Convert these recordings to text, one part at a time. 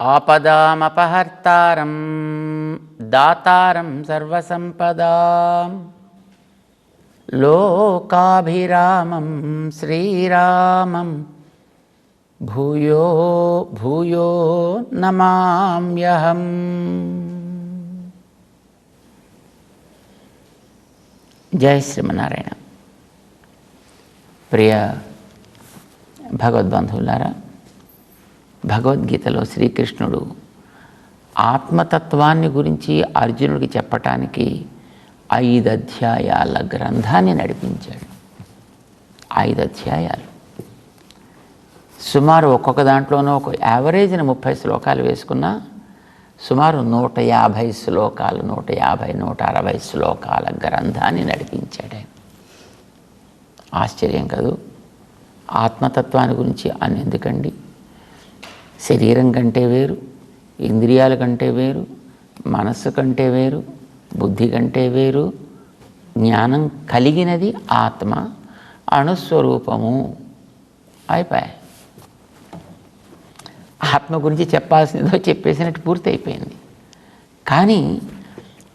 ఆపదామపహర్తారం దాతారం సర్వసంపదాం లోకాభిరామం శ్రీరామం భూయో భూయో నమామ్యహం. జై శ్రీమన్నారాయణ. ప్రియ భగవద్బంధువులారా, భగవద్గీతలో శ్రీకృష్ణుడు ఆత్మతత్వాన్ని గురించి అర్జునుడికి చెప్పటానికి 5 అధ్యాయాల గ్రంథాన్ని నడిపించాడు. 5 అధ్యాయాలు సుమారు ఒక్కొక్క దాంట్లోనూ ఒక యావరేజ్ని 30 శ్లోకాలు వేసుకున్నా సుమారు 150 శ్లోకాలు, 160 శ్లోకాల గ్రంథాన్ని నడిపించాడు ఆయన. ఆశ్చర్యం కదూ. ఆత్మతత్వాన్ని గురించి ఎందుకండి? శరీరం కంటే వేరు, ఇంద్రియాల కంటే వేరు, మనస్సు కంటే వేరు, బుద్ధి కంటే వేరు, జ్ఞానం కలిగినది ఆత్మ, అణుస్వరూపము. అయిపోయాయి. ఆత్మ గురించి చెప్పాల్సిందో చెప్పేసినట్టు పూర్తి అయిపోయింది. కానీ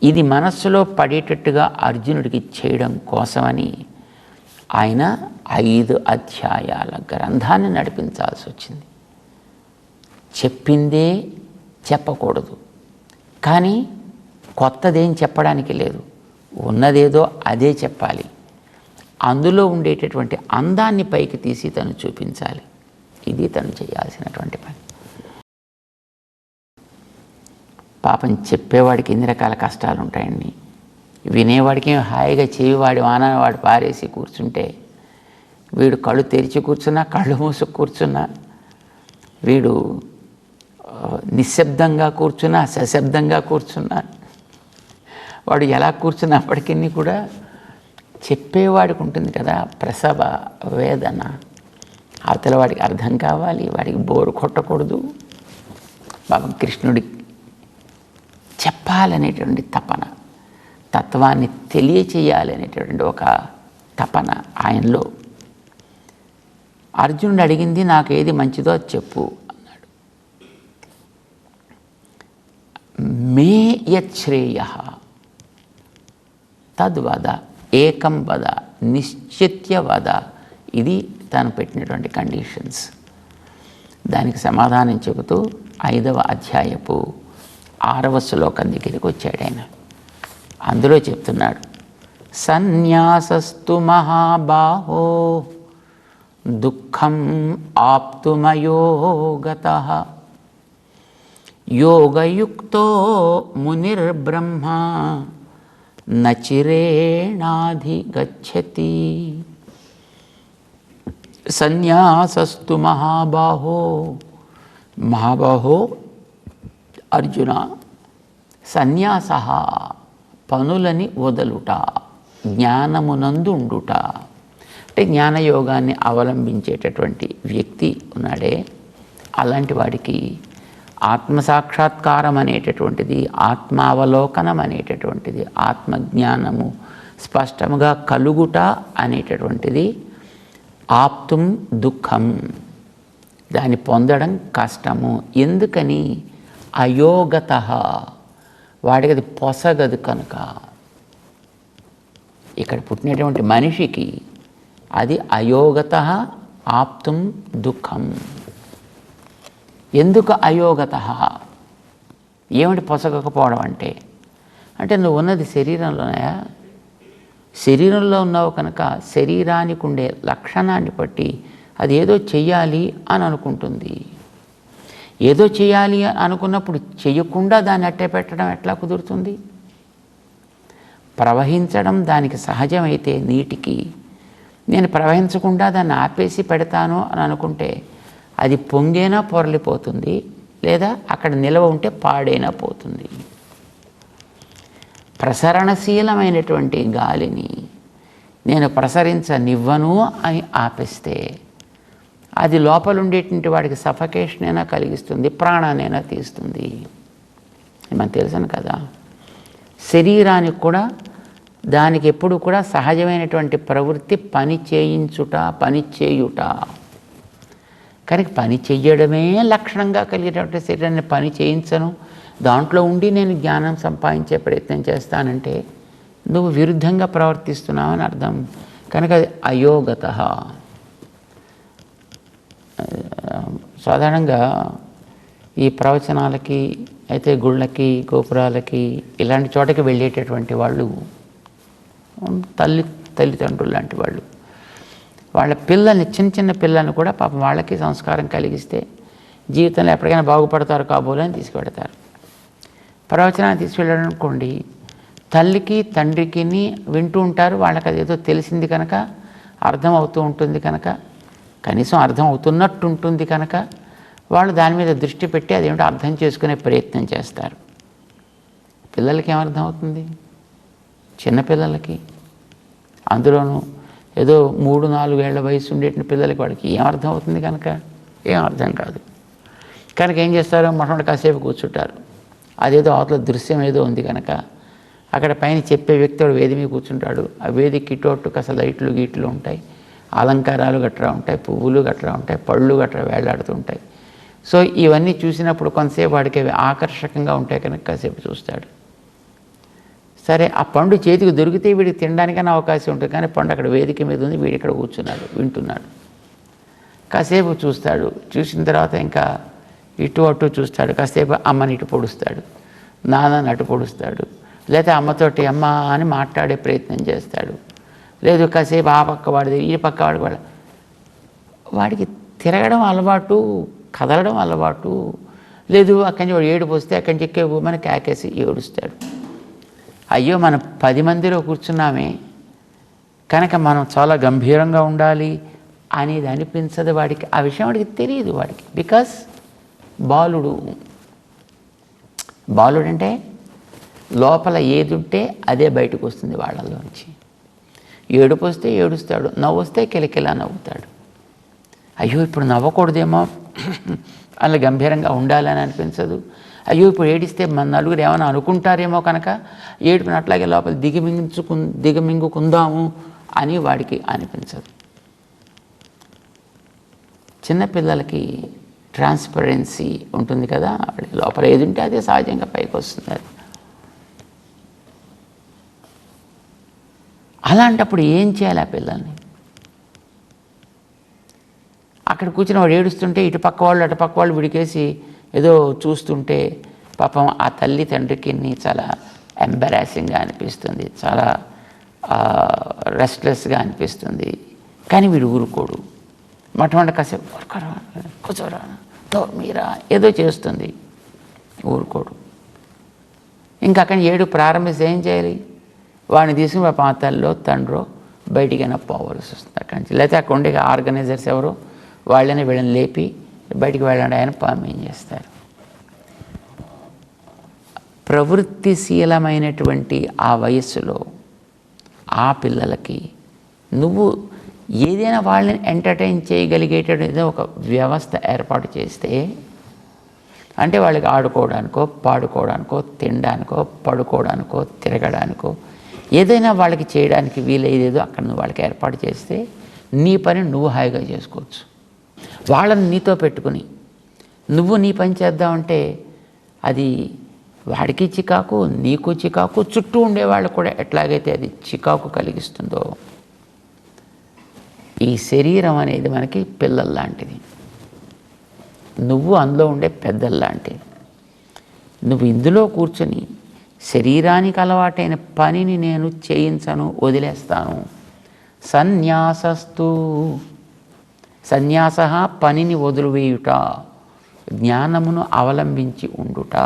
ఇది మనస్సులో పడేటట్టుగా అర్జునుడికి చేయడం కోసమని ఆయన 5 అధ్యాయాల గ్రంథాన్ని నడిపించాల్సి వచ్చింది. చెప్పిందే చెప్పకూడదు, కానీ కొత్తదేం చెప్పడానికి లేదు. ఉన్నదేదో అదే చెప్పాలి. అందులో ఉండేటటువంటి అందాన్ని పైకి తీసి తను చూపించాలి. ఇది తను చేయాల్సినటువంటి పని. పాపం చెప్పేవాడికి ఎన్ని రకాల కష్టాలు ఉంటాయండి. వినేవాడికి హాయిగా చెవివాడి వానవాడు పారేసి కూర్చుంటే, వీడు కళ్ళు తెరిచి కూర్చున్నా, కళ్ళు మూసుకు కూర్చున్నా, వీడు నిశ్శబ్దంగా కూర్చున్నా, సశబ్దంగా కూర్చున్నా, వాడు ఎలా కూర్చున్నప్పటికీ కూడా చెప్పేవాడికి ఉంటుంది కదా ప్రసవ వేదన. అవతల వాడికి అర్థం కావాలి, వాడికి బోరు కొట్టకూడదు. పాపం కృష్ణుడికి చెప్పాలనేటువంటి తపన, తత్వాన్ని తెలియచేయాలనేటువంటి ఒక తపన ఆయనలో. అర్జునుడు అడిగింది, నాకు ఏది మంచిదో చెప్పు అన్నాడు. మే యచ్ఛ్రేయ తద్వద ఏకం వద నిశ్చిత్య వద. ఇది తాను పెట్టినటువంటి కండిషన్స్. దానికి సమాధానం చెబుతూ 5వ అధ్యాయపు 6వ శ్లోకం దగ్గరికి వచ్చాడు ఆయన. అందులో చెప్తున్నాడు, సన్యాసస్తు మహాబాహో దుఃఖం ఆప్తుమయో గతః యోగయుక్తో మునిర్బ్రహ్మ నచిరేణాధిగచ్చతి. సన్యాసస్తు మహాబాహో. మహాబాహో అర్జున, సన్యాస పనులని వదలుట, జ్ఞానమునందుండుట. అంటే జ్ఞానయోగాన్ని అవలంబించేటటువంటి వ్యక్తి ఉన్నాడే, అలాంటి వాడికి ఆత్మసాక్షాత్కారం అనేటటువంటిది, ఆత్మావలోకనం అనేటటువంటిది, ఆత్మజ్ఞానము స్పష్టముగా కలుగుట అనేటటువంటిది ఆప్తుం దుఃఖం. దాన్ని పొందడం కష్టము. ఎందుకని? అయోగత. వాడికి అది పొసగదు కనుక. ఇక్కడ పుట్టినటువంటి మనిషికి అది అయోగత ఆప్తుం దుఃఖం. ఎందుకు అయోగత? ఏమిటి పొసగకపోవడం అంటే నువ్వు ఉన్నది శరీరంలోనయా? శరీరంలో ఉన్నావు కనుక శరీరానికి ఉండే లక్షణాన్ని బట్టి అది ఏదో చెయ్యాలి అని అనుకుంటుంది. ఏదో చేయాలి అనుకున్నప్పుడు చెయ్యకుండా దాన్ని అట్టే పెట్టడం ఎట్లా కుదురుతుంది? ప్రవహించడం దానికి సహజమైతే నీటికి, నేను ప్రవహించకుండా దాన్ని ఆపేసి పెడతాను అని అనుకుంటే అది పొంగైనా పొరలిపోతుంది, లేదా అక్కడ నిలవ ఉంటే పాడైనా పోతుంది. ప్రసరణశీలమైనటువంటి గాలిని నేను ప్రసరించనివ్వను అని ఆపేస్తే అది లోపల ఉండేటువంటి వాడికి సఫకేషన్ అయినా కలిగిస్తుంది, ప్రాణానైనా తీస్తుంది. మనకు తెలుసును కదా. శరీరానికి కూడా దానికి ఎప్పుడు కూడా సహజమైనటువంటి ప్రవృత్తి పని చేయుట. కనుక పని చెయ్యడమే లక్షణంగా కలిగేటటువంటి శరీరాన్ని పని చేయించను, దాంట్లో ఉండి నేను జ్ఞానం సంపాదించే ప్రయత్నం చేస్తానంటే నువ్వు విరుద్ధంగా ప్రవర్తిస్తున్నావు అని అర్థం. కనుక అది అయోగత. సాధారణంగా ఈ ప్రవచనాలకి అయితే గుళ్ళకి గోపురాలకి ఇలాంటి చోటకి వెళ్ళేటటువంటి వాళ్ళు తల్లిదండ్రులు లాంటి వాళ్ళు వాళ్ళ పిల్లల్ని, చిన్న చిన్న పిల్లల్ని కూడా పాపం వాళ్ళకి సంస్కారం కలిగిస్తే జీవితంలో ఎప్పటికైనా బాగుపడతారు కాబోలని తీసుకువెడతారు. ప్రవచనాన్ని తీసుకెళ్ళడం అనుకోండి, తల్లికి తండ్రికి వింటూ ఉంటారు, వాళ్ళకి అదేదో తెలిసింది కనుక, అర్థం అవుతూ ఉంటుంది కనుక, కనీసం అర్థం అవుతున్నట్టు ఉంటుంది కనుక వాళ్ళు దాని మీద దృష్టి పెట్టి అదేమిటో అర్థం చేసుకునే ప్రయత్నం చేస్తారు. పిల్లలకి ఏమర్థం అవుతుంది? చిన్నపిల్లలకి, అందులోనూ ఏదో 3-4 ఏళ్ల వయసు ఉండేటి పిల్లలకి వాడికి ఏమర్థం అవుతుంది కనుక ఏం అర్థం కాదు. కనుక ఏం చేస్తారు, మొట్టమొదటి కాసేపు కూర్చుంటారు. అదేదో అవతల దృశ్యం ఏదో ఉంది కనుక అక్కడ పైన చెప్పే వ్యక్తి వాడు వేది మీద కూర్చుంటాడు. ఆ వేదికి ఇటు కాస్త లైట్లు గీట్లు ఉంటాయి, అలంకారాలు గట్రా ఉంటాయి, పువ్వులు గట్రా ఉంటాయి, పళ్ళు గట్రా వేలాడుతూ ఉంటాయి. సో ఇవన్నీ చూసినప్పుడు కొంతసేపు వాడికి అవి ఆకర్షకంగా ఉంటాయి కనుక కాసేపు చూస్తాడు. సరే, ఆ పండు చేతికి దొరికితే వీడికి తినడానికైనా అవకాశం ఉంటుంది, కానీ పండు అక్కడ వేదిక మీద ఉంది, వీడి ఇక్కడ కూర్చున్నాడు వింటున్నాడు. కాసేపు చూస్తాడు, చూసిన తర్వాత ఇంకా ఇటు అటు చూస్తాడు, కాసేపు అమ్మని ఇటు పొడుస్తాడు, నాన్నని అటు పొడుస్తాడు, లేదా అమ్మతోటి అమ్మ అని మాట్లాడే ప్రయత్నం చేస్తాడు. లేదు కాసేపు ఆ పక్క వాడిది ఈ పక్క వాడి కూడా. వాడికి తిరగడం అలవాటు, కదలడం అలవాటు లేదు. అక్కడి నుంచి వాడు ఏడుపు వస్తే అక్కడి నుంచి ఎక్కే మనకి కేకేసి ఏడుస్తాడు. అయ్యో మనం 10 మందిలో కూర్చున్నామే కనుక మనం చాలా గంభీరంగా ఉండాలి అనేది అనిపించదు వాడికి. ఆ విషయం వాడికి తెలియదు వాడికి. బికాస్ బాలుడు అంటే లోపల ఏది ఉంటే అదే బయటకు వస్తుంది వాళ్ళలోంచి. ఏడుపు వస్తే ఏడుస్తాడు, నవ్వు వస్తే కిలకిలా నవ్వుతాడు. అయ్యో ఇప్పుడు నవ్వకూడదేమో అలా గంభీరంగా ఉండాలని అనిపించదు. అయ్యో ఇప్పుడు ఏడిస్తే మన నలుగురు ఏమైనా అనుకుంటారేమో కనుక ఏడుపుని అట్లాగే లోపల దిగమింగుకుందాము అని వాడికి అనిపించదు. చిన్నపిల్లలకి ట్రాన్స్పరెన్సీ ఉంటుంది కదా, లోపల ఏది ఉంటే అదే సహజంగా పైకి వస్తుంది. అది అలాంటప్పుడు ఏం చేయాలి ఆ పిల్లల్ని? అక్కడ కూర్చుని వాడు ఏడుస్తుంటే ఇటు పక్క వాళ్ళు అటు పక్క వాళ్ళు విడికేసి ఏదో చూస్తుంటే పాపం ఆ తల్లి తండ్రికి చాలా ఎంబరాసింగ్గా అనిపిస్తుంది, చాలా రెస్ట్లెస్గా అనిపిస్తుంది. కానీ వీడు ఊరుకోడు. మొట్టమొదటి కాసేపు ఊరుకోరా, కూర్చోరా, మీరా ఏదో చేస్తుంది, ఊరుకోడు. ఇంకా అక్కడ ఏడు ప్రారంభిస్తే ఏం చేయాలి? వాడిని తీసుకుని పాపం ఆ తల్లో తండ్రో బయటికైనా పోవాల్సి వస్తుంది అక్కడి నుంచి. లేకపోతే అక్కడ ఉండే ఆర్గనైజర్స్ ఎవరో వాళ్ళని వీళ్ళని లేపి బయటికి వెళ్ళండి ఆయన ఏం చేస్తారు. ప్రవృత్తిశీలమైనటువంటి ఆ వయస్సులో ఆ పిల్లలకి నువ్వు ఏదైనా వాళ్ళని ఎంటర్టైన్ చేయగలిగేటటువంటి ఒక వ్యవస్థ ఏర్పాటు చేస్తే, అంటే వాళ్ళకి ఆడుకోవడానికో పాడుకోవడానికో తినడానికో పడుకోవడానికో తిరగడానికో ఏదైనా వాళ్ళకి చేయడానికి వీలయ్యేదో అక్కడ నువ్వు వాళ్ళకి ఏర్పాటు చేస్తే నీ పని నువ్వు హాయిగా చేసుకోవచ్చు. వాళ్ళని నీతో పెట్టుకుని నువ్వు నీ పని చేద్దామంటే అది వాడికి చికాకు, నీకు చికాకు, చుట్టూ ఉండేవాళ్ళు కూడా ఎట్లాగైతే అది చికాకు కలిగిస్తుందో. ఈ శరీరం అనేది మనకి పిల్లల్లాంటిది, నువ్వు అందులో ఉండే పెద్దల్లాంటిది. నువ్వు ఇందులో కూర్చొని శరీరానికి అలవాటైన పనిని నేను చేయించను, వదిలేస్తాను. సన్యాస పనిని వదిలివేయుట, జ్ఞానమును అవలంబించి ఉండుట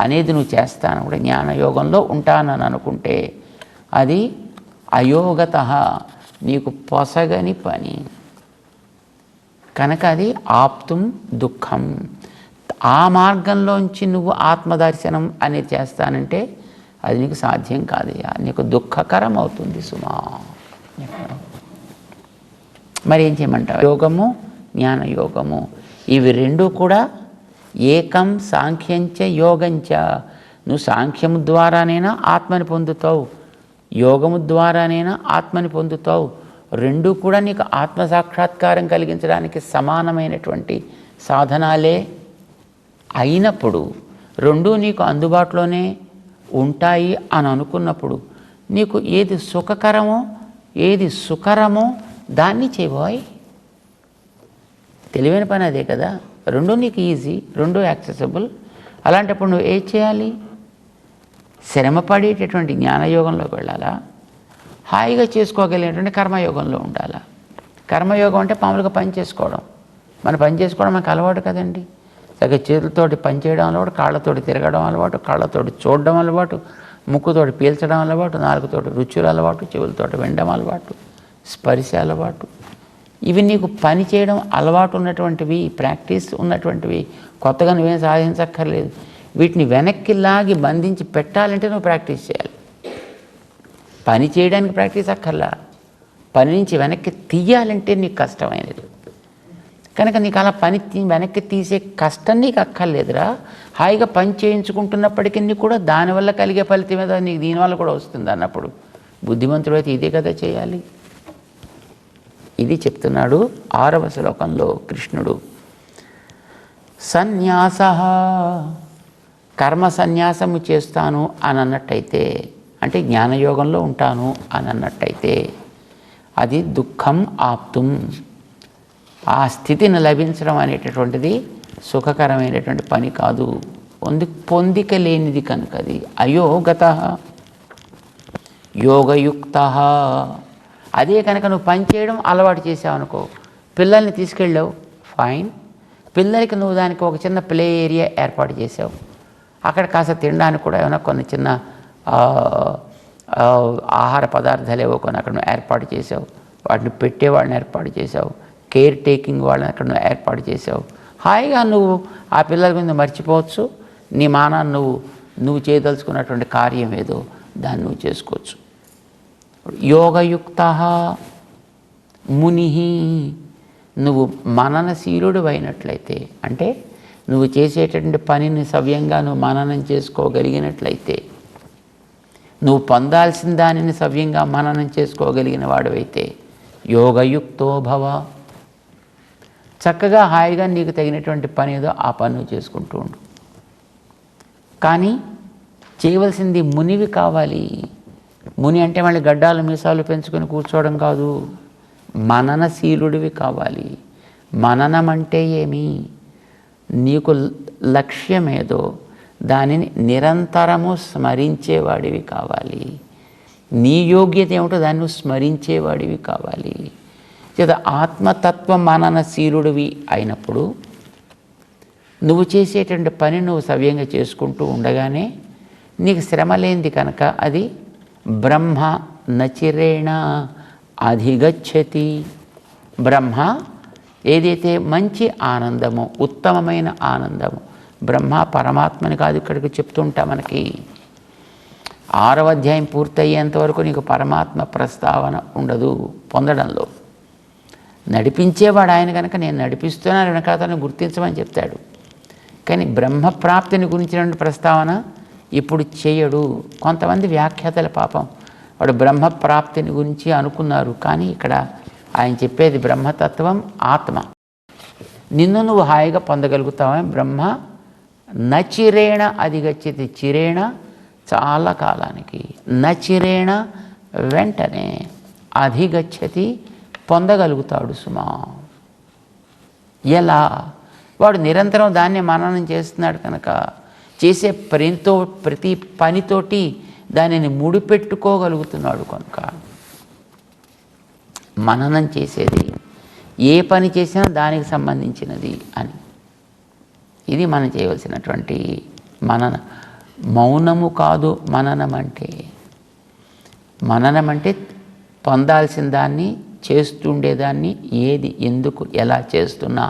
అనేది నువ్వు చేస్తాను కూడా జ్ఞానయోగంలో ఉంటానని అనుకుంటే అది అయోగత, నీకు పొసగని పని. కనుక అది ఆప్తుం దుఃఖం. ఆ మార్గంలోంచి నువ్వు ఆత్మదర్శనం అనేది చేస్తానంటే అది నీకు సాధ్యం కాదు, నీకు దుఃఖకరం అవుతుంది సుమా. మరి ఏం చేయమంటావు? యోగము జ్ఞానయోగము ఇవి రెండు కూడా ఏకం సాంఖ్యంచ యోగంచ. నువ్వు సాంఖ్యము ద్వారానైనా ఆత్మని పొందుతావు, యోగము ద్వారానైనా ఆత్మని పొందుతావు, రెండూ కూడా నీకు ఆత్మసాక్షాత్కారం కలిగించడానికి సమానమైనటువంటి సాధనాలే అయినప్పుడు, రెండూ నీకు అందుబాటులోనే ఉంటాయి అని అనుకున్నప్పుడు నీకు ఏది సుఖకరమో ఏది సుకరమో దాన్ని చేయబోయ్. తెలివైన పని అదే కదా. రెండూ నీకు ఈజీ, రెండూ యాక్సెసిబుల్. అలాంటప్పుడు నువ్వు ఏం చేయాలి? శ్రమపడేటటువంటి జ్ఞానయోగంలోకి వెళ్ళాలా, హాయిగా చేసుకోగలిగినటువంటి కర్మయోగంలో ఉండాలా? కర్మయోగం అంటే మామూలుగా పని చేసుకోవడం. మన పని చేసుకోవడం మనకు అలవాటు కదండి. చక్కగా చేతులతోటి పని చేయడం అలవాటు, కాళ్ళతోటి తిరగడం అలవాటు, కళ్ళతోటి చూడడం అలవాటు, ముక్కుతోటి పీల్చడం అలవాటు, నాలుగుతోటి రుచులు అలవాటు, చెవులతోటి వినడం అలవాటు, స్పర్శ అలవాటు. ఇవి నీకు పని చేయడం అలవాటు ఉన్నటువంటివి, ప్రాక్టీస్ ఉన్నటువంటివి. కొత్తగా నువ్వేం సాధించక్కర్లేదు. వీటిని వెనక్కి లాగి బంధించి పెట్టాలంటే నువ్వు ప్రాక్టీస్ చేయాలి. పని చేయడానికి ప్రాక్టీస్ అక్కర్లా, పని నుంచి వెనక్కి తీయాలంటే నీకు కష్టమైనది. కనుక నీకు అలా పని వెనక్కి తీసే కష్టం నీకు అక్కర్లేదురా. హాయిగా పని చేయించుకుంటున్నప్పటికీ కూడా దానివల్ల కలిగే ఫలితం మీద నీకు దీనివల్ల కూడా వస్తుంది అన్నప్పుడు బుద్ధిమంతుడు అయితే ఇదే కదా చేయాలి. ఇది చెప్తున్నాడు 6వ శ్లోకంలో కృష్ణుడు. సన్యాస, కర్మ సన్యాసము చేస్తాను అని అన్నట్టయితే, అంటే జ్ఞానయోగంలో ఉంటాను అని అన్నట్టయితే అది దుఃఖం ఆప్తుం, ఆ స్థితిని లభించడం అనేటటువంటిది సుఖకరమైనటువంటి పని కాదు, పొందిక లేనిది కనుక అది. అయోగత యోగయుక్త. అదే కనుక నువ్వు పని చేయడం అలవాటు చేసావు అనుకో, పిల్లల్ని తీసుకెళ్ళావు, ఫైన్. పిల్లలకి నువ్వు దానికి ఒక చిన్న ప్లే ఏరియా ఏర్పాటు చేసావు, అక్కడ కాస్త తినడానికి కూడా ఏమైనా కొన్ని చిన్న ఆహార పదార్థాలు ఏవో కొన్ని అక్కడ నువ్వు ఏర్పాటు చేసావు, వాటిని పెట్టేవాళ్ళని ఏర్పాటు చేసావు, కేర్ టేకింగ్ వాళ్ళని అక్కడ నువ్వు ఏర్పాటు చేసావు. హాయిగా నువ్వు ఆ పిల్లల మీద మర్చిపోవచ్చు, నీ మానాన్ని నువ్వు చేయదలుచుకున్నటువంటి కార్యం ఏదో దాన్ని నువ్వు చేసుకోవచ్చు. యోగయుక్త ముని, నువ్వు మననశీలుడు అయినట్లయితే, అంటే నువ్వు చేసేటటువంటి పనిని సవ్యంగా నువ్వు మననం చేసుకోగలిగినట్లయితే, నువ్వు పొందాల్సిన దానిని సవ్యంగా మననం చేసుకోగలిగిన వాడివైతే యోగయుక్తో భవ. చక్కగా హాయిగా నీకు తగినటువంటి పని ఏదో ఆ పని నువ్వు చేసుకుంటూ ఉండు. కానీ చేయవలసింది మునివి కావాలి. ముని అంటే మళ్ళీ గడ్డాలు మీసాలు పెంచుకొని కూర్చోవడం కాదు, మననశీలుడివి కావాలి. మననం అంటే ఏమి? నీకు లక్ష్యమేదో దానిని నిరంతరము స్మరించేవాడివి కావాలి. నీ యోగ్యత ఏమిటో దాన్ని స్మరించేవాడివి కావాలి. లేదా ఆత్మతత్వ మననశీలుడివి అయినప్పుడు నువ్వు చేసేటువంటి పని నువ్వు సవ్యంగా చేసుకుంటూ ఉండగానే నీకు శ్రమ లేనిది కనుక అది బ్రహ్మ నచిరేణ అధిగచ్చతి. బ్రహ్మ ఏదైతే మంచి ఆనందమో, ఉత్తమమైన ఆనందము, బ్రహ్మ పరమాత్మని కాదు ఇక్కడికి చెప్తుంటా. మనకి 6వ అధ్యాయం పూర్తయ్యేంత వరకు నీకు పరమాత్మ ప్రస్తావన ఉండదు పొందడంలో. నడిపించేవాడు ఆయన కనుక నేను నడిపిస్తున్నాను వెనకాతను గుర్తించమని చెప్తాడు. కానీ బ్రహ్మప్రాప్తిని గురించినటువంటి ప్రస్తావన ఇప్పుడు చేయడు. కొంతమంది వ్యాఖ్యాతల పాపం వాడు బ్రహ్మప్రాప్తిని గురించి అనుకున్నారు, కానీ ఇక్కడ ఆయన చెప్పేది బ్రహ్మతత్వం, ఆత్మ. నిన్ను నువ్వు హాయిగా పొందగలుగుతావా? బ్రహ్మ నచిరేణ అధిగచ్చతి. చిరేణ చాలా కాలానికి, నచిరేణ వెంటనే, అధిగచ్చతి పొందగలుగుతాడు సుమా. ఎలా? వాడు నిరంతరం దాన్ని మననం చేస్తున్నాడు కనుక, చేసే ప్రతి పనితోటి దానిని ముడిపెట్టుకోగలుగుతున్నాడు కనుక. మననం చేసేది ఏ పని చేసినా దానికి సంబంధించినది అని. ఇది మనం చేయవలసినటువంటి మనన. మౌనము కాదు మననం అంటే. మననం అంటే పొందాల్సిన దాన్ని, చేస్తుండేదాన్ని, ఏది ఎందుకు ఎలా చేస్తున్నా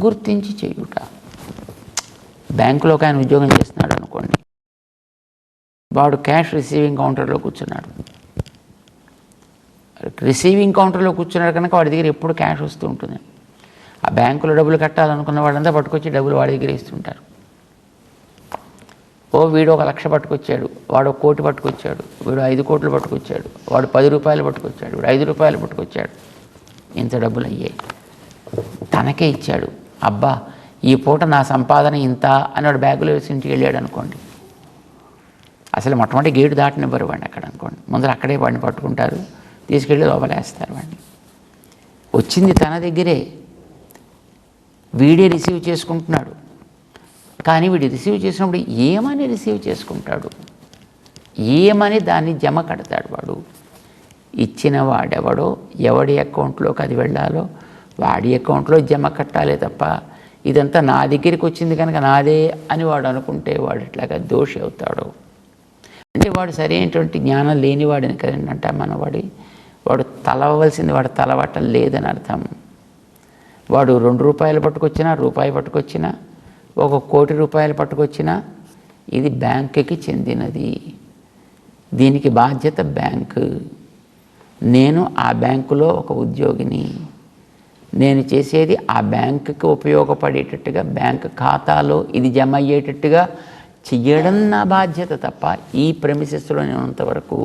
గుర్తించి చేయుట. బ్యాంకులో ఆయన ఉద్యోగం చేస్తున్నాడు అనుకోండి, వాడు క్యాష్ రిసీవింగ్ కౌంటర్లో కూర్చున్నాడు. రిసీవింగ్ కౌంటర్లో కూర్చున్నాడు కనుక వాడి దగ్గర ఎప్పుడు క్యాష్ వస్తూ ఉంటుంది. ఆ బ్యాంకులో డబ్బులు కట్టాలనుకున్న వాళ్ళంతా పట్టుకొచ్చి డబ్బులు వాడి దగ్గర ఇస్తుంటారు. వీడు 1,00,000 పట్టుకొచ్చాడు, వాడు 1 కోటి పట్టుకొచ్చాడు, వీడు 5 కోట్లు పట్టుకొచ్చాడు, వాడు 10 రూపాయలు పట్టుకొచ్చాడు, వీడు 5 రూపాయలు పట్టుకొచ్చాడు. ఇంత డబ్బులు అయ్యాయి, తనకే ఇచ్చాడు. అబ్బా ఈ పూట నా సంపాదన ఇంత అని వాడు బ్యాగులో వేసి ఇంటికి వెళ్ళాడు అనుకోండి, అసలు మొట్టమొదటి గేటు దాటనివ్వరు వాడిని అక్కడ అనుకోండి. ముందర అక్కడే వాడిని పట్టుకుంటారు, తీసుకెళ్ళి లోపలేస్తారు వాడిని. వచ్చింది తన దగ్గరే, వీడే రిసీవ్ చేసుకుంటున్నాడు. కానీ వీడు రిసీవ్ చేసినప్పుడు ఏమని రిసీవ్ చేసుకుంటాడు, ఏమని దాన్ని జమ కడతాడు వాడు. ఇచ్చిన వాడెవడో, ఎవడి అకౌంట్లోకి అది వెళ్ళాలో వాడి అకౌంట్లో జమ కట్టాలే తప్ప ఇదంతా నా దగ్గరికి వచ్చింది కనుక నాదే అని వాడు అనుకుంటే వాడు ఇట్లాగా దోషి అవుతాడు. అంటే వాడు సరైనటువంటి జ్ఞానం లేనివాడిని కదంట వాడు తలవలసింది వాడు తలవటం లేదని అర్థం. వాడు 2 రూపాయలు పట్టుకొచ్చినా, రూపాయి పట్టుకొచ్చినా, 1 కోటి రూపాయలు పట్టుకొచ్చినా ఇది బ్యాంకుకి చెందినది, దీనికి బాధ్యత బ్యాంకు. నేను ఆ బ్యాంకులో ఒక ఉద్యోగిని, నేను చేసేది ఆ బ్యాంకుకి ఉపయోగపడేటట్టుగా బ్యాంకు ఖాతాలో ఇది జమ అయ్యేటట్టుగా చెయ్యడం నా బాధ్యత తప్ప ఈ ప్రెమిసెస్లో నేను ఉన్నంతవరకు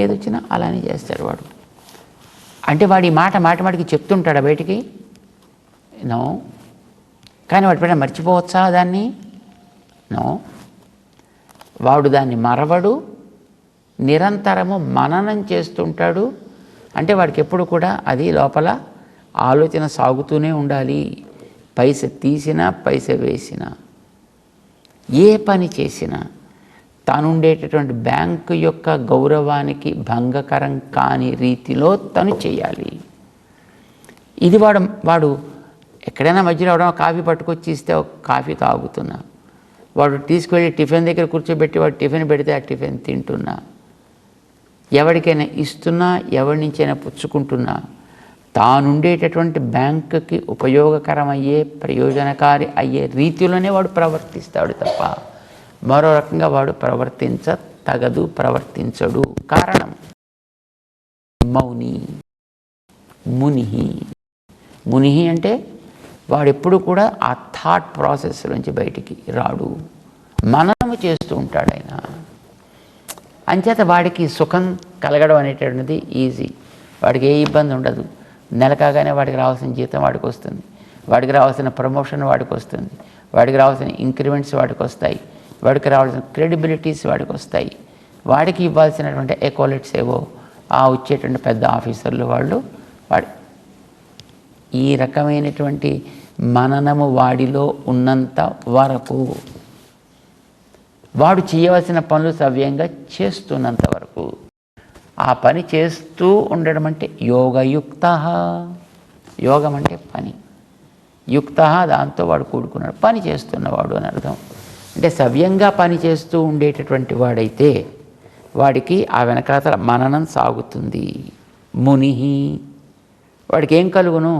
ఏదొచ్చినా అలానే చేస్తాడు వాడు. అంటే వాడు ఈ మాట మాటికి చెప్తుంటాడా బయటికి? నో. కానీ వాడి పైన మర్చిపోవచ్చా దాన్ని? నో. వాడు దాన్ని మరవడు, నిరంతరము మననం చేస్తుంటాడు. అంటే వాడికి ఎప్పుడు కూడా అది లోపల ఆలోచన సాగుతూనే ఉండాలి. పైస తీసినా, పైస వేసినా, ఏ పని చేసినా తాను ఉండేటటువంటి బ్యాంకు యొక్క గౌరవానికి భంగకరం కాని రీతిలో తను చేయాలి. ఇది వాడు ఎక్కడైనా మధ్యలో అవడం కాఫీ పట్టుకొచ్చి ఇస్తే ఒక కాఫీ తాగుతున్నా, వాడు తీసుకువెళ్ళి టిఫిన్ దగ్గర కూర్చోబెట్టి వాడు టిఫిన్ పెడితే ఆ టిఫిన్ తింటున్నా, ఎవరికైనా ఇస్తున్నా, ఎవరి నుంచైనా పుచ్చుకుంటున్నా, తానుండేటటువంటి బ్యాంకుకి ఉపయోగకరమయ్యే, ప్రయోజనకారి అయ్యే రీతిలోనే వాడు ప్రవర్తిస్తాడు తప్ప మరో రకంగా వాడు ప్రవర్తించతగదు, ప్రవర్తించడు. కారణం మౌని, ముని అంటే వాడెప్పుడు కూడా ఆ థాట్ ప్రాసెస్ నుంచి బయటికి రాడు, మననము చేస్తూ ఉంటాడు ఆయన. అంచేత వాడికి సుఖం కలగడం అనేటువంటిది ఈజీ, వాడికి ఏ ఇబ్బంది ఉండదు. నెల కాగానే వాడికి రావాల్సిన జీతం వాడికి వస్తుంది, వాడికి రావాల్సిన ప్రమోషన్ వాడికి వస్తుంది, వాడికి రావాల్సిన ఇంక్రిమెంట్స్ వాడికి వస్తాయి, వాడికి రావాల్సిన క్రెడిబిలిటీస్ వాడికి వస్తాయి, వాడికి ఇవ్వాల్సినటువంటి ఎకోలెట్స్ ఏవో ఆ వచ్చేటువంటి పెద్ద ఆఫీసర్లు వాడు ఈ రకమైనటువంటి మననము వాడిలో ఉన్నంత వరకు, వాడు చేయవలసిన పనులు సవ్యంగా చేస్తున్నంత వరకు, ఆ పని చేస్తూ ఉండడం అంటే యోగయుక్త. యోగం అంటే పని, యుక్త దాంతో వాడు కూడుకున్నాడు, పని చేస్తున్నవాడు అని అర్థం. అంటే సవ్యంగా పని చేస్తూ ఉండేటటువంటి వాడైతే వాడికి ఆ వెనకాతల మననం సాగుతుంది. ముని వాడికి ఏం కలుగును?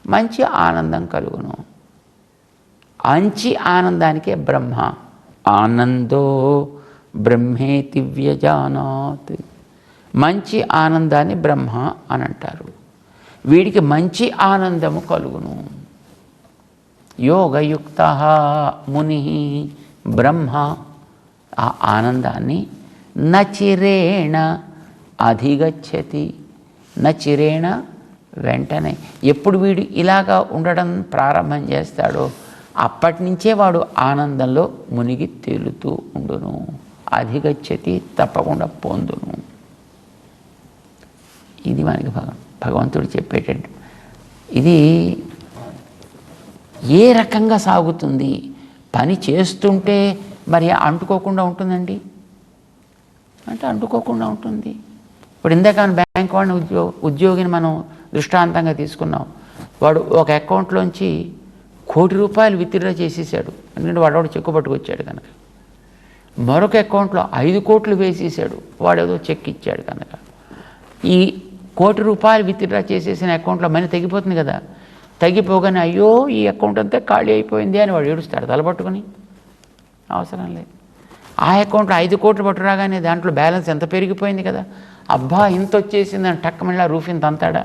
మంచి ఆనందం కలుగును. మంచి ఆనందానికే బ్రహ్మ, ఆనందో బ్రహ్మేతి వ్యజానాత్. మంచి ఆనందాన్ని బ్రహ్మ అని అంటారు. వీడికి మంచి ఆనందము కలుగును. యోగయుక్త ముని బ్రహ్మ, ఆ ఆనందాన్ని నచిరేణ అధిగచ్చతి. నచిరేణ వెంటనే, ఎప్పుడు వీడు ఇలాగా ఉండడం ప్రారంభం చేస్తాడో అప్పటి నుంచే వాడు ఆనందంలో మునిగి తేలుతూ ఉండును. అధిగచ్చతి తప్పకుండా పొందును. ఇది మనకి భగవంతుడు చెప్పేటట్టు. ఇది ఏ రకంగా సాగుతుంది? పని చేస్తుంటే మరి అంటుకోకుండా ఉంటుందండి అంటే అంటుకోకుండా ఉంటుంది. ఇప్పుడు ఇందాక బ్యాంక్ వాడిని ఉద్యోగిని మనం దృష్టాంతంగా తీసుకున్నాం. వాడు ఒక అకౌంట్లోంచి 1 కోటి రూపాయలు విత్డ్రా చేసేసాడు, ఎందుకంటే వాడు చెక్కు పట్టుకొచ్చాడు కనుక. మరొక అకౌంట్లో 5 కోట్లు వేసేసాడు, వాడేదో చెక్ ఇచ్చాడు కనుక. ఈ 1 కోటి రూపాయలు విత్డ్రా చేసేసిన అకౌంట్లో మనీ తగ్గిపోతుంది కదా. తగ్గిపోగానే అయ్యో ఈ అకౌంట్ అంతా ఖాళీ అయిపోయింది అని వాడు ఏడుస్తాడు తలపట్టుకుని. అవసరం లేదు. ఆ అకౌంట్లో 5 కోట్లు పట్టురాగానే దాంట్లో బ్యాలెన్స్ ఎంత పెరిగిపోయింది కదా, అబ్బా ఇంత వచ్చేసిందని టక్కమళ్ళా రూఫ్ ఇంత అంతాడా?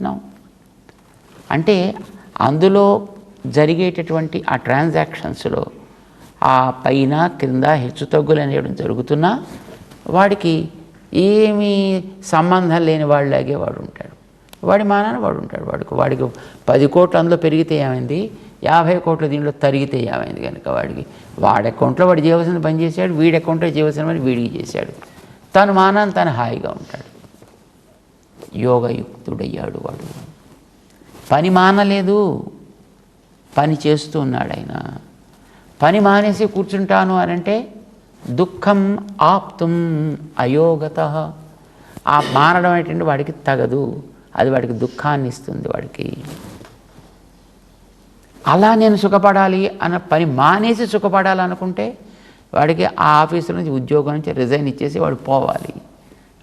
నో. అంటే అందులో జరిగేటటువంటి ఆ ట్రాన్సాక్షన్స్లో ఆ పైన క్రింద హెచ్చుతగ్గులు అనేవి జరుగుతున్నా వాడికి ఏమీ సంబంధం లేని వాళ్ళలాగే వాడు ఉంటాడు. వాడి మానాన వాడు ఉంటాడు. వాడికి 10 కోట్లు అందులో పెరిగితే ఏమైంది, 50 కోట్ల దీంట్లో తరిగితే ఏమైంది కనుక వాడి అకౌంట్లో వాడు చేయవలసిన పని చేశాడు, వీడి అకౌంట్లో చేయవలసిన పని వీడికి చేశాడు. తను మానాన్ని తను హాయిగా ఉంటాడు. యోగయుక్తుడయ్యాడు వాడు. పని మానలేదు, పని చేస్తూ ఉన్నాడు ఆయన. పని మానేసి కూర్చుంటాను అని అంటే దుఃఖం ఆప్తుం అయోగత. ఆ మానడం ఏంటంటే వాడికి తగదు, అది వాడికి దుఃఖాన్ని ఇస్తుంది వాడికి. అలా నేను సుఖపడాలి అన్న పని మానేసి సుఖపడాలనుకుంటే వాడికి ఆ ఆఫీసు నుంచి ఉద్యోగం నుంచి రిజైన్ ఇచ్చేసి వాడు పోవాలి.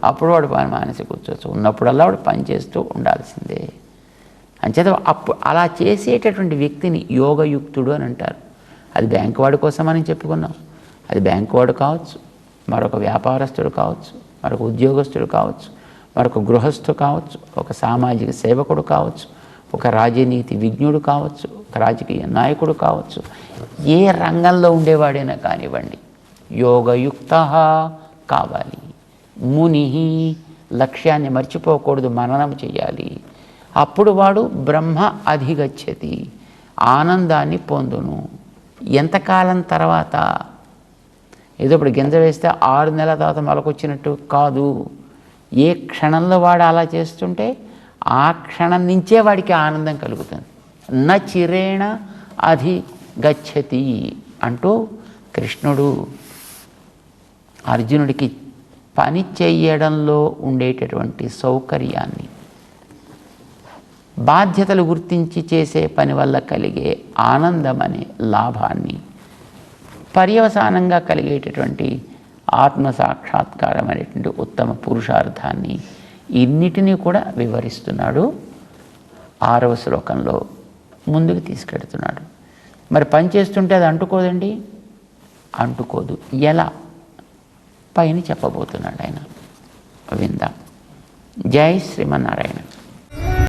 అప్పుడు వాడు పని మానేసి కూర్చోవచ్చు. ఉన్నప్పుడల్లా వాడు పని చేస్తూ ఉండాల్సిందే. అంచేత అలా చేసేటటువంటి వ్యక్తిని యోగయుక్తుడు అని అంటారు. అది బ్యాంకు వాడి కోసం అని చెప్పుకున్నాం. అది బ్యాంకు వాడు కావచ్చు, మరొక వ్యాపారస్తుడు కావచ్చు, మరొక ఉద్యోగస్తుడు కావచ్చు, మరొక గృహస్థు కావచ్చు, ఒక సామాజిక సేవకుడు కావచ్చు, ఒక రాజనీతి విజ్ఞుడు కావచ్చు, ఒక రాజకీయ నాయకుడు కావచ్చు, ఏ రంగంలో ఉండేవాడైనా కానివ్వండి, యోగయుక్త కావాలి. ముని లక్ష్యాన్ని మర్చిపోకూడదు, మననం చేయాలి. అప్పుడు వాడు బ్రహ్మ అధిగచ్చతి, ఆనందాన్ని పొందును. ఎంతకాలం తర్వాత? ఏదో ఇప్పుడు గింజ వేస్తే 6 నెలల తర్వాత మొలకొచ్చినట్టు కాదు. ఏ క్షణంలో వాడు అలా చేస్తుంటే ఆ క్షణం నుంచే వాడికి ఆనందం కలుగుతుంది. న చిరేణ అధిగచ్చతి అంటూ కృష్ణుడు అర్జునుడికి పని చేయడంలో ఉండేటటువంటి సౌకర్యాన్ని, బాధ్యతలు గుర్తించి చేసే పని వల్ల కలిగే ఆనందం అనే లాభాన్ని, పర్యవసానంగా కలిగేటటువంటి ఆత్మసాక్షాత్కారం అనేటువంటి ఉత్తమ పురుషార్థాన్ని, ఇన్నిటినీ కూడా వివరిస్తున్నాడు. 6వ శ్లోకంలో ముందుకు తీసుకెడుతున్నాడు. మరి పని చేస్తుంటే అది అంటుకోదండి, అంటుకోదు. ఎలా? పైన చెప్పబోతున్నాడు ఆయన. విందాం. జై శ్రీమన్నారాయణ.